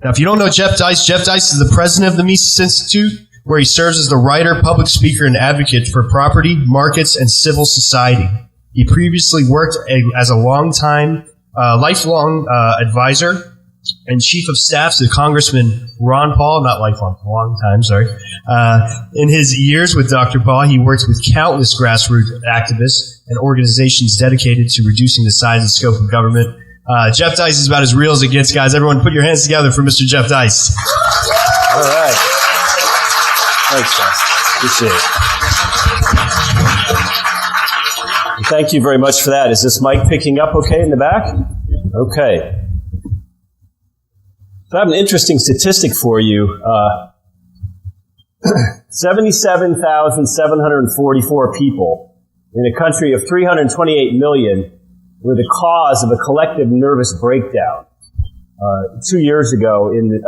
Now, if you don't know Jeff Deist is the president of the Mises Institute, where he serves as the writer, public speaker, and advocate for property, markets, and civil society. He previously worked as a lifelong advisor and chief of staff to Congressman Ron Paul, in his years with Dr. Paul, he worked with countless grassroots activists and organizations dedicated to reducing the size and scope of government. Jeff Deist is about as real as it gets, guys. Everyone put your hands together for Mr. Jeff Deist. All right. Thanks, guys. Appreciate it. Thank you very much for that. Is this mic picking up okay in the back? Okay. So I have an interesting statistic for you. 77,744 people in a country of 328 million were the cause of a collective nervous breakdown. 2 years ago in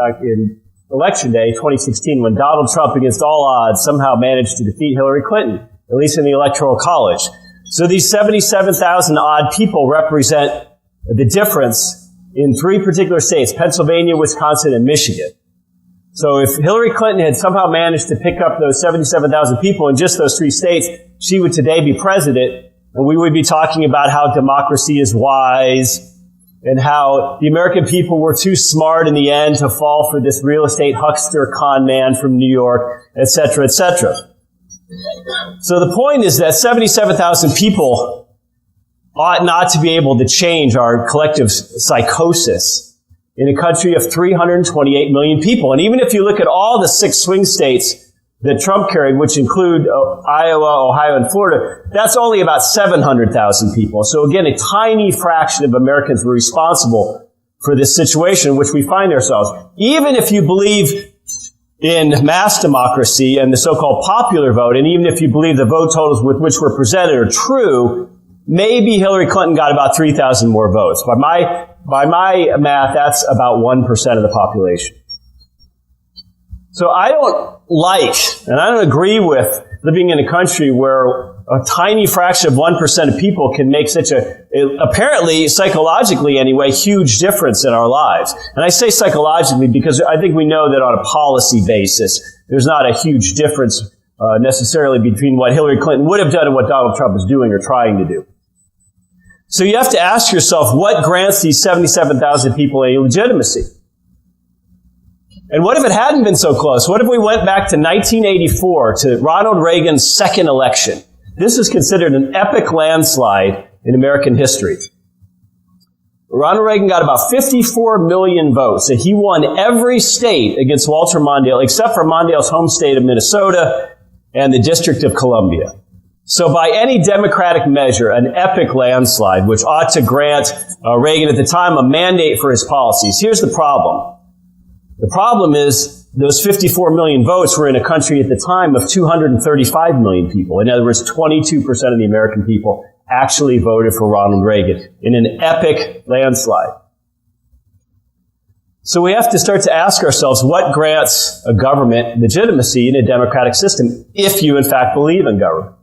Election Day, 2016, when Donald Trump, against all odds, somehow managed to defeat Hillary Clinton, at least in the Electoral College. So these 77,000 odd people represent the difference in 3 particular states, Pennsylvania, Wisconsin, and Michigan. So if Hillary Clinton had somehow managed to pick up those 77,000 people in just those 3 states, she would today be president, and we would be talking about how democracy is wise, and how the American people were too smart in the end to fall for this real estate huckster con man from New York, et cetera, et cetera. So the point is that 77,000 people ought not to be able to change our collective psychosis in a country of 328 million people. And even if you look at all the 6 swing states that Trump carried, which include Iowa, Ohio, and Florida, that's only about 700,000 people. So again, a tiny fraction of Americans were responsible for this situation in which we find ourselves. Even if you believe in mass democracy and the so-called popular vote, and even if you believe the vote totals with which we're presented are true, maybe Hillary Clinton got about 3,000 more votes. By my math, that's about 1% of the population. So I don't like, and I don't agree with living in a country where a tiny fraction of 1% of people can make such apparently, psychologically anyway, huge difference in our lives. And I say psychologically because I think we know that on a policy basis, there's not a huge difference necessarily between what Hillary Clinton would have done and what Donald Trump is doing or trying to do. So you have to ask yourself, what grants these 77,000 people a legitimacy? And what if it hadn't been so close? What if we went back to 1984, to Ronald Reagan's second election? This is considered an epic landslide in American history. Ronald Reagan got about 54 million votes, and he won every state against Walter Mondale, except for Mondale's home state of Minnesota and the District of Columbia. So by any democratic measure, an epic landslide, which ought to grant Reagan at the time a mandate for his policies. Here's the problem. The problem is those 54 million votes were in a country at the time of 235 million people. In other words, 22% of the American people actually voted for Ronald Reagan in an epic landslide. So we have to start to ask ourselves, what grants a government legitimacy in a democratic system if you in fact believe in government?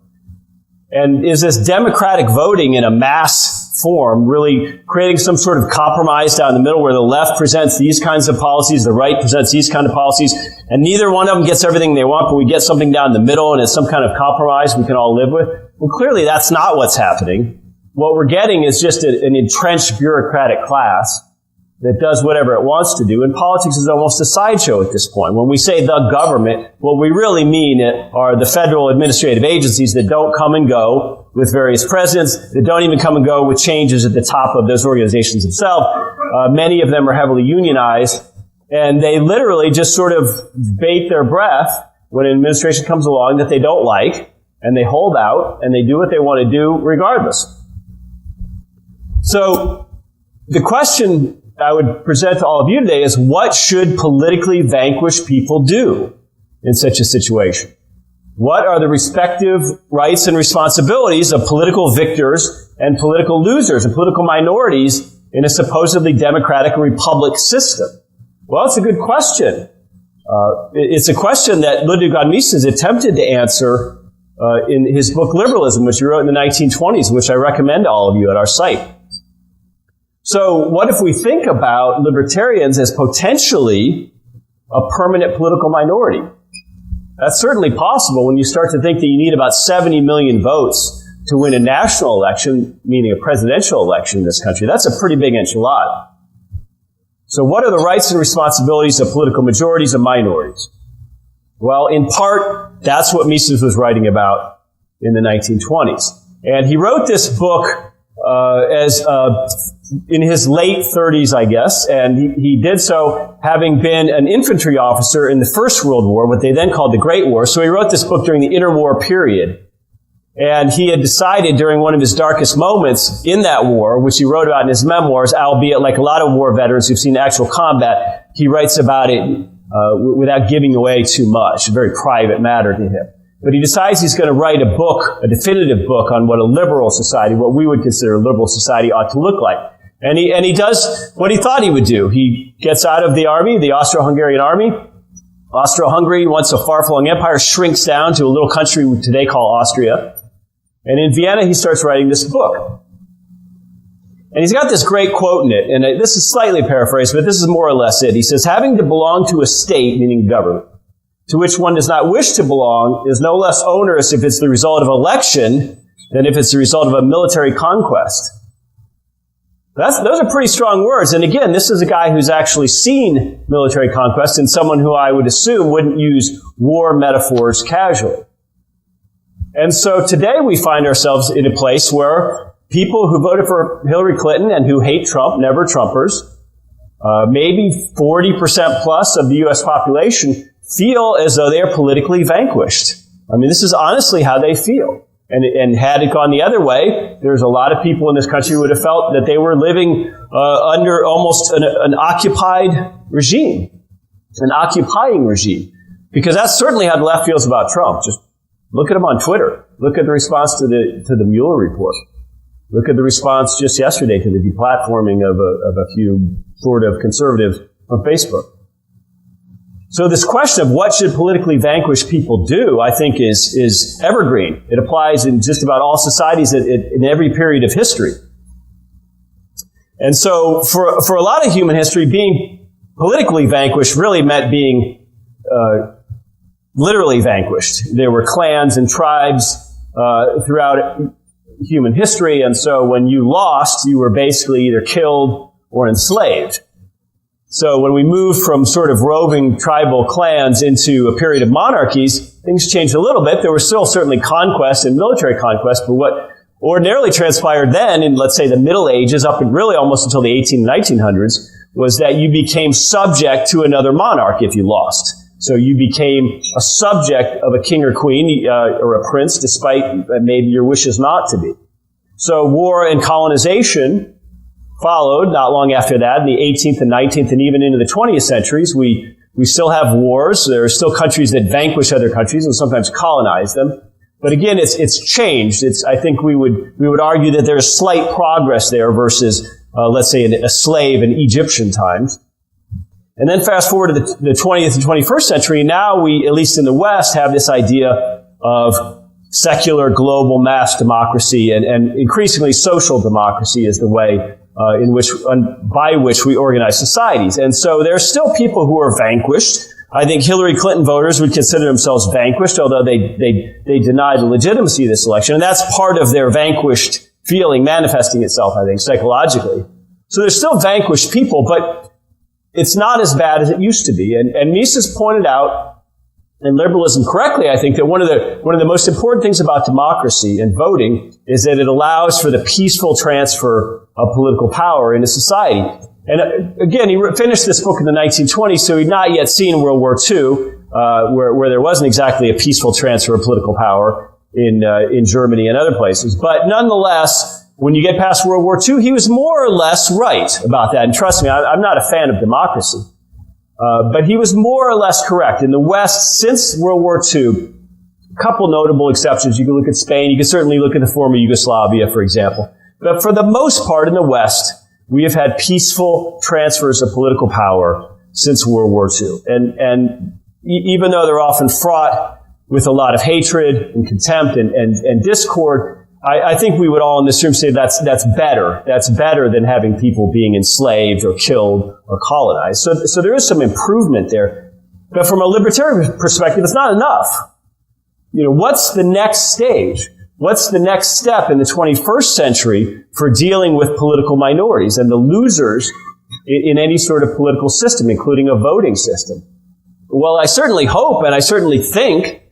And is this democratic voting in a mass form really creating some sort of compromise down the middle where the left presents these kinds of policies, the right presents these kind of policies, and neither one of them gets everything they want, but we get something down the middle and it's some kind of compromise we can all live with? Well, clearly that's not what's happening. What we're getting is just an entrenched bureaucratic class that does whatever it wants to do, and politics is almost a sideshow at this point. When we say the government, what we really mean are the federal administrative agencies that don't come and go with various presidents, that don't even come and go with changes at the top of those organizations themselves. Many of them are heavily unionized, and they literally just sort of bait their breath when an administration comes along that they don't like, and they hold out, and they do what they want to do regardless. So the question I would present to all of you today is, what should politically vanquished people do in such a situation? What are the respective rights and responsibilities of political victors and political losers and political minorities in a supposedly democratic republic system? Well, it's a good question. It's a question that Ludwig von Mises attempted to answer in his book Liberalism, which he wrote in the 1920s, which I recommend to all of you at our site. So what if we think about libertarians as potentially a permanent political minority? That's certainly possible when you start to think that you need about 70 million votes to win a national election, meaning a presidential election in this country. That's a pretty big enchilada. So what are the rights and responsibilities of political majorities and minorities? Well, in part, that's what Mises was writing about in the 1920s. And he wrote this book in his late 30s, I guess, and he did so having been an infantry officer in the First World War, what they then called the Great War. So he wrote this book during the interwar period. And he had decided during one of his darkest moments in that war, which he wrote about in his memoirs, albeit like a lot of war veterans who've seen actual combat, he writes about it without giving away too much, a very private matter to him. But he decides he's going to write a book, a definitive book on what a liberal society, what we would consider a liberal society ought to look like. And he does what he thought he would do. He gets out of the army, the Austro-Hungarian army. Austro-Hungary, once a far-flung empire, shrinks down to a little country we today call Austria. And in Vienna, he starts writing this book. And he's got this great quote in it, and this is slightly paraphrased, but this is more or less it. He says, having to belong to a state, meaning government, to which one does not wish to belong is no less onerous if it's the result of election than if it's the result of a military conquest. Those are pretty strong words. And again, this is a guy who's actually seen military conquest and someone who I would assume wouldn't use war metaphors casually. And so today we find ourselves in a place where people who voted for Hillary Clinton and who hate Trump, never Trumpers, maybe 40% plus of the U.S. population feel as though they are politically vanquished. I mean, this is honestly how they feel. And had it gone the other way, there's a lot of people in this country who would have felt that they were living under almost an occupied regime, an occupying regime. Because that's certainly how the left feels about Trump. Just look at him on Twitter. Look at the response to the Mueller report. Look at the response just yesterday to the deplatforming of a few sort of conservatives on Facebook. So this question of what should politically vanquished people do, I think, is evergreen. It applies in just about all societies in every period of history. And so for a lot of human history, being politically vanquished really meant being literally vanquished. There were clans and tribes throughout human history, and so when you lost, you were basically either killed or enslaved. So when we moved from sort of roving tribal clans into a period of monarchies, things changed a little bit. There was still certainly conquest and military conquest, but what ordinarily transpired then in, let's say, the Middle Ages, up and really almost until the 1900s, was that you became subject to another monarch if you lost. So you became a subject of a king or queen or a prince, despite maybe your wishes not to be. So war and colonization followed not long after that in the 18th and 19th and even into the 20th centuries. We still have wars. There are still countries that vanquish other countries and sometimes colonize them. But again, it's changed. I think we would argue that there's slight progress there versus, let's say, a slave in Egyptian times. And then fast forward to the 20th and 21st century. Now we, at least in the West, have this idea of secular global mass democracy and increasingly social democracy is the way by which we organize societies. And so there are still people who are vanquished. I think Hillary Clinton voters would consider themselves vanquished, although they deny the legitimacy of this election. And that's part of their vanquished feeling manifesting itself, I think, psychologically. So there's still vanquished people, but it's not as bad as it used to be. And Mises pointed out, and liberalism correctly, I think, that one of the most important things about democracy and voting is that it allows for the peaceful transfer of political power into society. And again, he finished this book in the 1920s, so he'd not yet seen World War II, where there wasn't exactly a peaceful transfer of political power in Germany and other places. But nonetheless, when you get past World War II, he was more or less right about that. And trust me, I'm not a fan of democracy. But he was more or less correct. In the West, since World War II, a couple notable exceptions. You can look at Spain. You can certainly look at the former Yugoslavia, for example. But for the most part in the West, we have had peaceful transfers of political power since World War II. And even though they're often fraught with a lot of hatred and contempt and discord, I think we would all in this room say that's better. That's better than having people being enslaved or killed or colonized. So there is some improvement there. But from a libertarian perspective, it's not enough. What's the next stage? What's the next step in the 21st century for dealing with political minorities and the losers in any sort of political system, including a voting system? Well, I certainly hope and I certainly think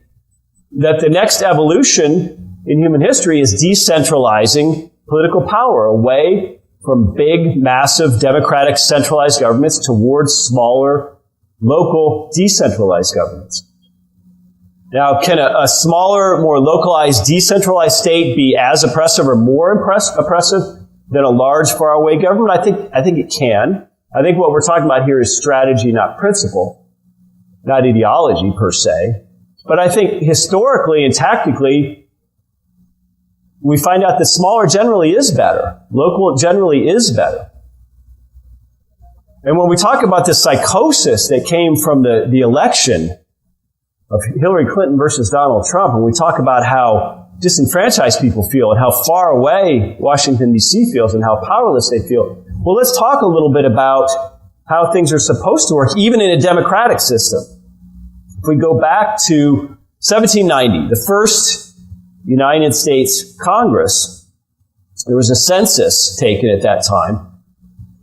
that the next evolution in human history is decentralizing political power away from big, massive, democratic, centralized governments towards smaller, local, decentralized governments. Now, can a smaller, more localized, decentralized state be as oppressive or more oppressive than a large, faraway government? I think it can. I think what we're talking about here is strategy, not principle, not ideology per se. But I think historically and tactically, we find out that smaller generally is better. Local generally is better. And when we talk about the psychosis that came from the election of Hillary Clinton versus Donald Trump, and we talk about how disenfranchised people feel and how far away Washington, D.C. feels and how powerless they feel, well, let's talk a little bit about how things are supposed to work, even in a democratic system. If we go back to 1790, the first United States Congress, there was a census taken at that time.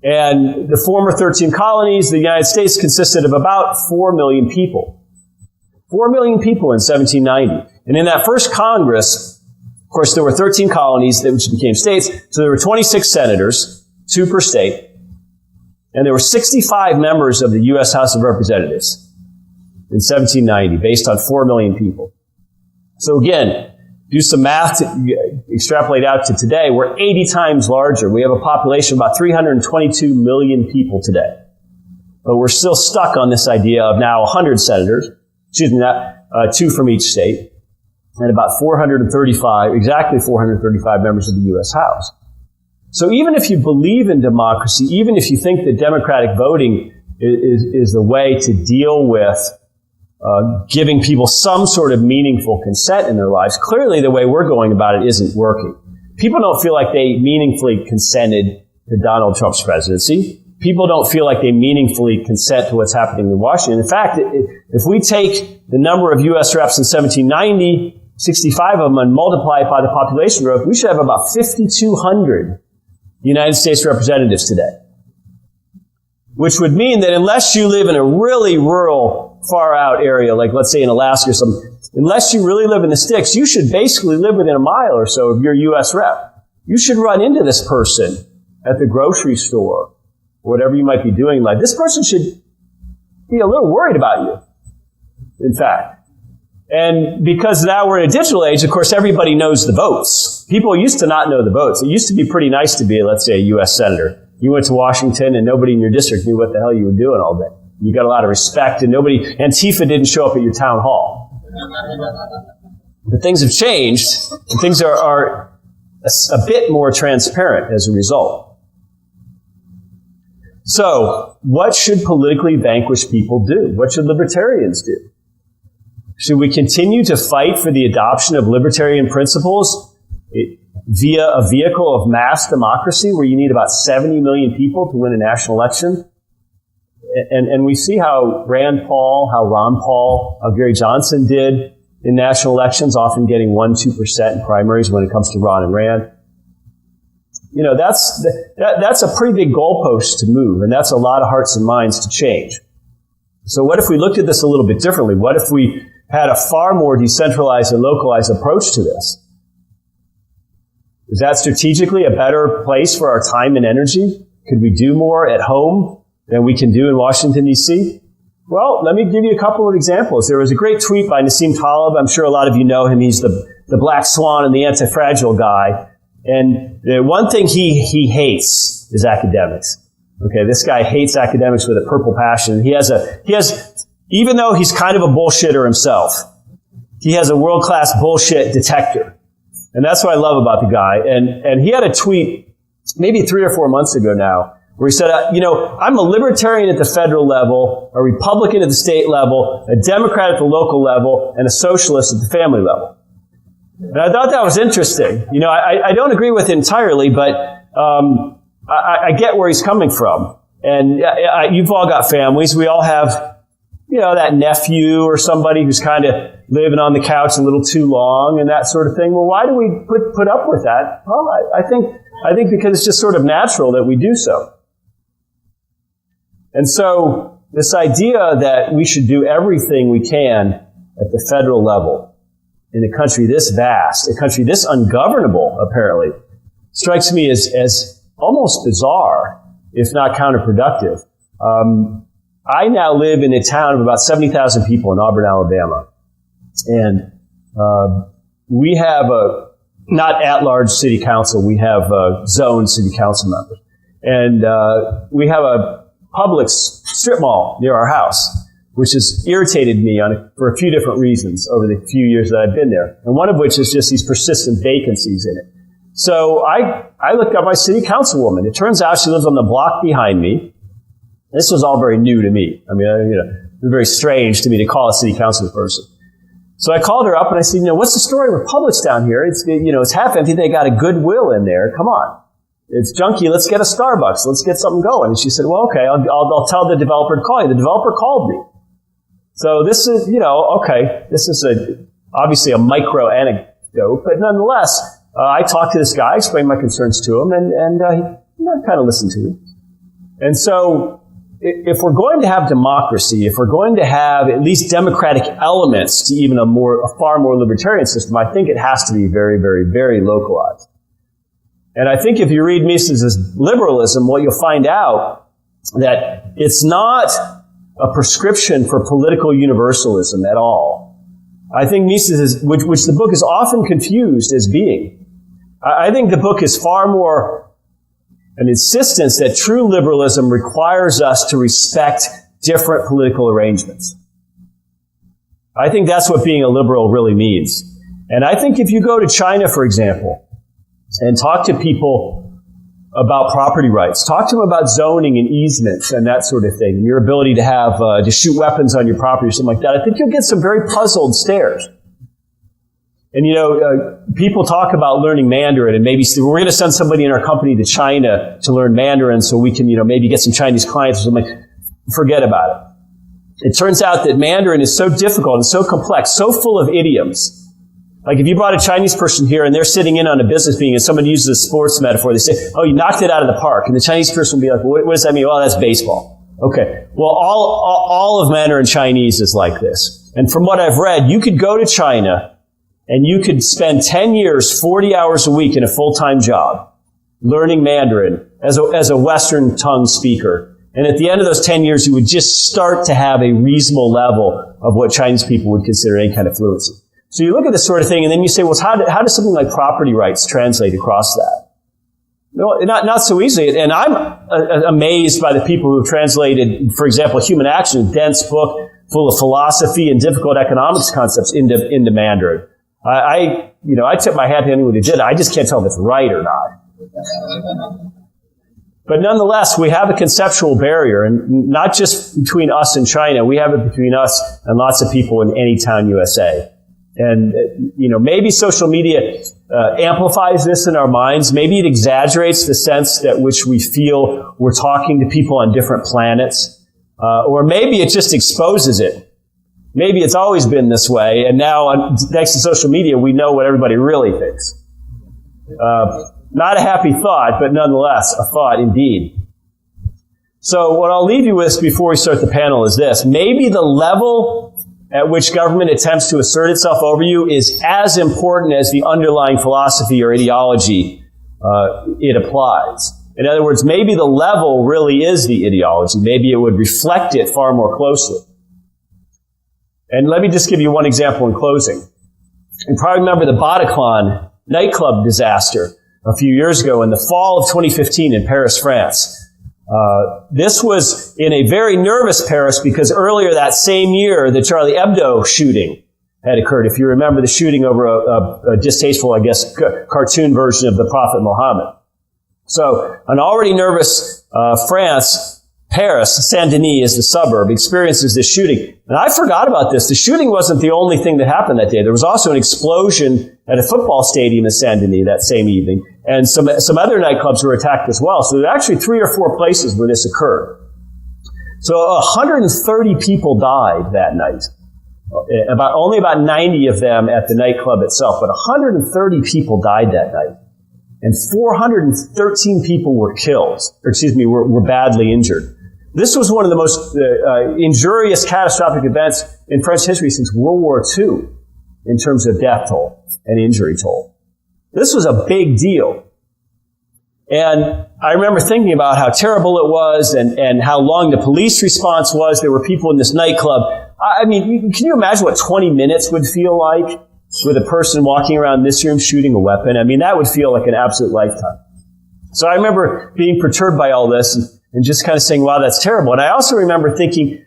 And the former 13 colonies, the United States, consisted of about 4 million people. 4 million people in 1790. And in that first Congress, of course, there were 13 colonies which became states. So there were 26 senators, 2 per state. And there were 65 members of the U.S. House of Representatives in 1790, based on 4 million people. So again, do some math to extrapolate out to today. We're 80 times larger. We have a population of about 322 million people today. But we're still stuck on this idea of now 100 senators, 2 from each state, and about exactly 435 members of the U.S. House. So even if you believe in democracy, even if you think that democratic voting is the way to deal with giving people some sort of meaningful consent in their lives, clearly the way we're going about it isn't working. People don't feel like they meaningfully consented to Donald Trump's presidency. People don't feel like they meaningfully consent to what's happening in Washington. In fact, if we take the number of U.S. reps in 1790, 65 of them, and multiply it by the population growth, we should have about 5,200 United States representatives today. Which would mean that unless you live in a really rural, far-out area, like let's say in Alaska or something, unless you really live in the sticks, you should basically live within a mile or so of your U.S. rep. You should run into this person at the grocery store, whatever you might be doing. Like, this person should be a little worried about you, in fact. And because now we're in a digital age, of course, everybody knows the votes. People used to not know the votes. It used to be pretty nice to be, let's say, a U.S. senator. You went to Washington and nobody in your district knew what the hell you were doing all day. You got a lot of respect and Antifa didn't show up at your town hall. But things have changed and things are a bit more transparent as a result. So, what should politically vanquished people do? What should libertarians do? Should we continue to fight for the adoption of libertarian principles via a vehicle of mass democracy where you need about 70 million people to win a national election? And we see how Rand Paul, how Ron Paul, how Gary Johnson did in national elections, often getting 1-2% in primaries when it comes to Ron and Rand. You know, that's a pretty big goalpost to move, and that's a lot of hearts and minds to change. So what if we looked at this a little bit differently? What if we had a far more decentralized and localized approach to this? Is that strategically a better place for our time and energy? Could we do more at home than we can do in Washington, D.C.? Well, let me give you a couple of examples. There was a great tweet by Nassim Taleb. I'm sure a lot of you know him. He's the black swan and the anti-fragile guy. And the one thing he hates is academics. Okay, this guy hates academics with a purple passion. He has, even though he's kind of a bullshitter himself, he has a world-class bullshit detector. And that's what I love about the guy. And he had a tweet maybe 3 or 4 months ago now where he said, I'm a libertarian at the federal level, a Republican at the state level, a Democrat at the local level, and a socialist at the family level. And I thought that was interesting. You know, I don't agree with it entirely, but I get where he's coming from. And you've all got families. We all have, you know, that nephew or somebody who's kind of living on the couch a little too long and that sort of thing. Well, why do we put up with that? Well, I think because it's just sort of natural that we do so. And so this idea that we should do everything we can at the federal level in a country this vast, a country this ungovernable, apparently, strikes me as almost bizarre, if not counterproductive. I now live in a town of about 70,000 people in Auburn, Alabama. And we have not at-large city council, we have zone city council members. And we have a public strip mall near our house, which has irritated me for a few different reasons over the few years that I've been there. And one of which is just these persistent vacancies in it. So I looked up my city councilwoman. It turns out she lives on the block behind me. This was all very new to me. I mean, it was very strange to me to call a city council person. So I called her up and I said, what's the story with Publix down here? It's half empty. They got a Goodwill in there. Come on. It's junky. Let's get a Starbucks. Let's get something going. And she said, well, okay, I'll tell the developer to call you. The developer called me. So this is, okay, this is obviously a micro anecdote, but nonetheless, I talked to this guy, explained my concerns to him, and he kind of listened to me. And so if we're going to have democracy, if we're going to have at least democratic elements to even a far more libertarian system, I think it has to be very, very, very localized. And I think if you read Mises' liberalism, what you'll find out that it's not a prescription for political universalism at all. I think Mises which the book is often confused as being. I think the book is far more an insistence that true liberalism requires us to respect different political arrangements. I think that's what being a liberal really means. And I think if you go to China, for example, and talk to people about property rights, talk to them about zoning and easements and that sort of thing, and your ability to have to shoot weapons on your property or something like that, I think you'll get some very puzzled stares. And people talk about learning Mandarin, and maybe we're going to send somebody in our company to China to learn Mandarin so we can, maybe get some Chinese clients or something. Forget about it. It turns out that Mandarin is so difficult and so complex, so full of idioms. Like if you brought a Chinese person here and they're sitting in on a business meeting and someone uses a sports metaphor, they say, oh, you knocked it out of the park. And the Chinese person will be like, what does that mean? Well, that's baseball. Okay. Well, all of Mandarin Chinese is like this. And from what I've read, you could go to China and you could spend 10 years, 40 hours a week in a full-time job learning Mandarin as a Western tongue speaker. And at the end of those 10 years, you would just start to have a reasonable level of what Chinese people would consider any kind of fluency. So you look at this sort of thing, and then you say, well, how does something like property rights translate across that? No, not so easily. And I'm amazed by the people who have translated, for example, Human Action, a dense book full of philosophy and difficult economics concepts into Mandarin. I tip my hat to anyone who did it. I just can't tell if it's right or not. But nonetheless, we have a conceptual barrier, and not just between us and China. We have it between us and lots of people in any town USA. And, maybe social media amplifies this in our minds. Maybe it exaggerates the sense that which we feel we're talking to people on different planets. Or maybe it just exposes it. Maybe it's always been this way, and now, thanks to social media, we know what everybody really thinks. Not a happy thought, but nonetheless, a thought indeed. So what I'll leave you with before we start the panel is this. Maybe the level at which government attempts to assert itself over you is as important as the underlying philosophy or ideology it applies. In other words, maybe the level really is the ideology. Maybe it would reflect it far more closely. And let me just give you one example in closing. You probably remember the Bataclan nightclub disaster a few years ago in the fall of 2015 in Paris, France. This was in a very nervous Paris because earlier that same year, the Charlie Hebdo shooting had occurred. If you remember the shooting over a distasteful, I guess, cartoon version of the Prophet Muhammad. So an already nervous France Paris, Saint-Denis is the suburb, experiences this shooting. And I forgot about this. The shooting wasn't the only thing that happened that day. There was also an explosion at a football stadium in Saint-Denis that same evening. And some other nightclubs were attacked as well. So there were actually 3 or 4 places where this occurred. So 130 people died that night. Only about 90 of them at the nightclub itself, but 130 people died that night. And 413 people were killed, were badly injured. This was one of the most injurious, catastrophic events in French history since World War II in terms of death toll and injury toll. This was a big deal. And I remember thinking about how terrible it was and how long the police response was. There were people in this nightclub. I mean, can you imagine what 20 minutes would feel like with a person walking around this room shooting a weapon? I mean, that would feel like an absolute lifetime. So I remember being perturbed by all this and just kind of saying, wow, that's terrible. And I also remember thinking,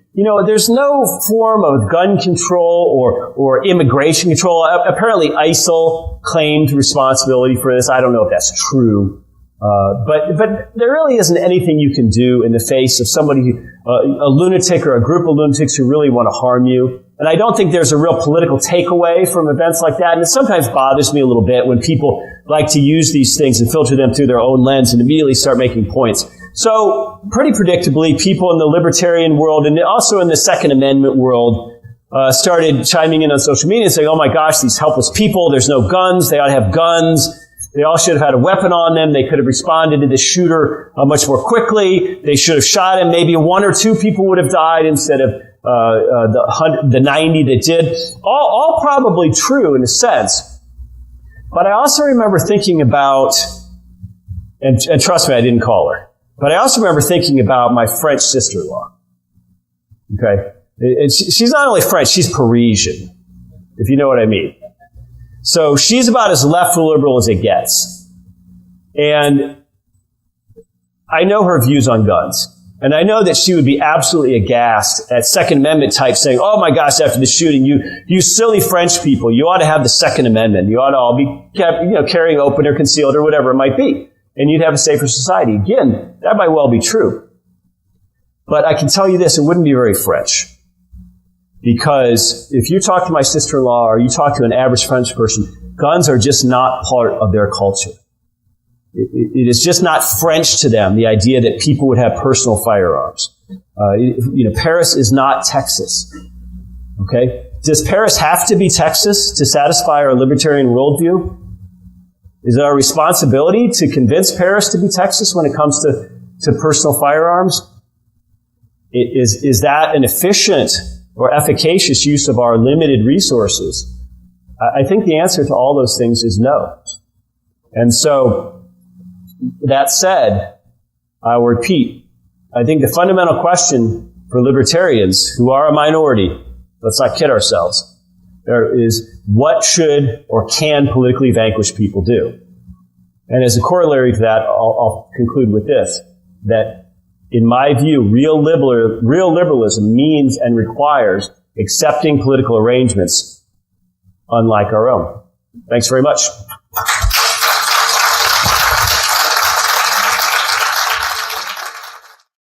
there's no form of gun control or immigration control. Apparently ISIL claimed responsibility for this. I don't know if that's true. But there really isn't anything you can do in the face of somebody, a lunatic or a group of lunatics who really want to harm you. And I don't think there's a real political takeaway from events like that. And it sometimes bothers me a little bit when people like to use these things and filter them through their own lens and immediately start making points. So pretty predictably, people in the libertarian world and also in the Second Amendment world started chiming in on social media and saying, oh my gosh, these helpless people, there's no guns, they ought to have guns. They all should have had a weapon on them. They could have responded to the shooter much more quickly. They should have shot him. Maybe 1 or 2 people would have died instead of the 90 that did. All probably true in a sense. But I also remember thinking about, and trust me, I didn't call her, but I also remember thinking about my French sister-in-law. Okay? She's not only French, she's Parisian, if you know what I mean. So she's about as left liberal as it gets. And I know her views on guns. And I know that she would be absolutely aghast at Second Amendment types saying, oh my gosh, after the shooting, you silly French people, you ought to have the Second Amendment. You ought to all be kept, carrying open or concealed or whatever it might be. And you'd have a safer society. Again, that might well be true. But I can tell you this, it wouldn't be very French. Because if you talk to my sister-in-law or you talk to an average French person, guns are just not part of their culture. It is just not French to them, the idea that people would have personal firearms. Paris is not Texas. Okay? Does Paris have to be Texas to satisfy our libertarian worldview? Is it our responsibility to convince Paris to be Texas when it comes to personal firearms? Is that an efficient or efficacious use of our limited resources? I think the answer to all those things is no. And so, that said, I will repeat, I think the fundamental question for libertarians, who are a minority, let's not kid ourselves, there is what should or can politically vanquished people do? And as a corollary to that, I'll conclude with this, that in my view, real liberalism means and requires accepting political arrangements unlike our own. Thanks very much.